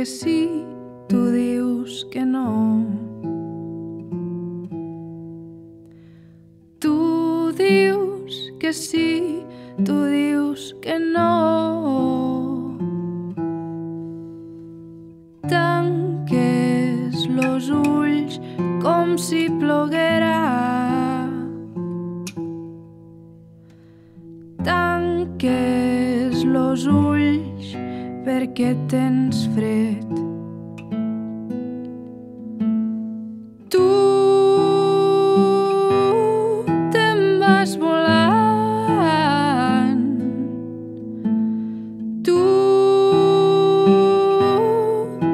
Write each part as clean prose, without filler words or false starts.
que sí, tu dius que no. Tu dius que sí, tu dius que no. Tanques los ulls com si ploguera. Tanques los ulls perquè tens fred. Tu te'n vas volant. Tu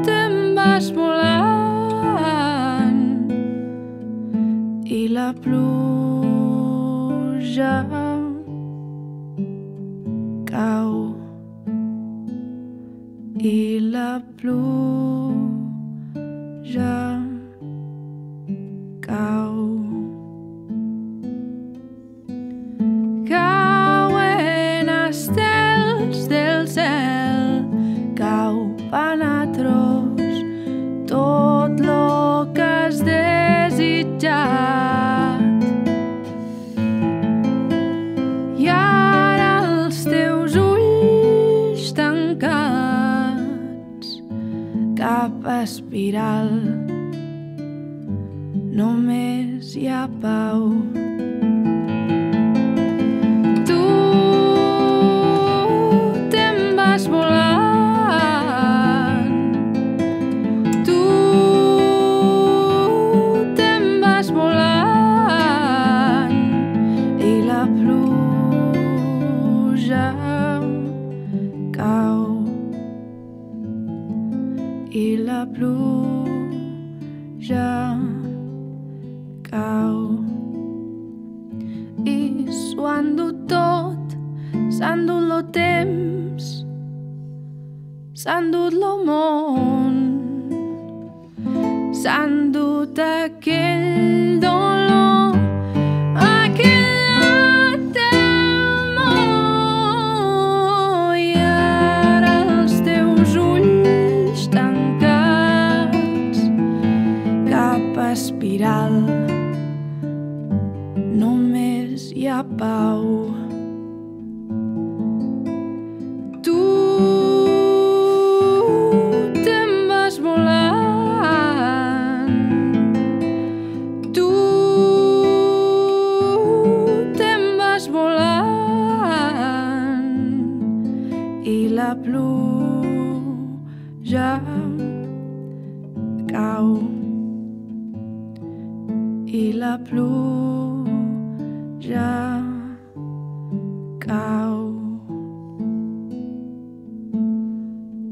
te'n vas volant. I la pluja cau. I la pluja cau. Cauen estels del cel, cau panatros tot lo que has desitjat. I ara els teus ulls tancats cap espiral, només hi ha pau. Tu te'n vas volant. Tu te'n vas volant. I la pluja cau. I la pluja cau. I s'ho han dut tot, s'han dut lo temps, s'han dut lo món, s'han dut aquell dolor, aquell temor. I ara els teus ulls tancats cap espiral, només hi ha pau. Tu te'n vas volant. Tu te'n vas volant. I la pluja cau. I la pluja cau.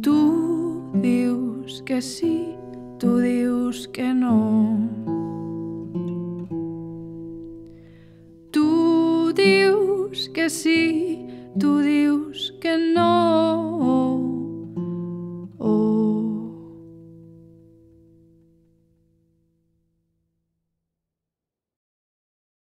Tu dius que sí, tu dius que no. Tu dius que sí, tu dius que no.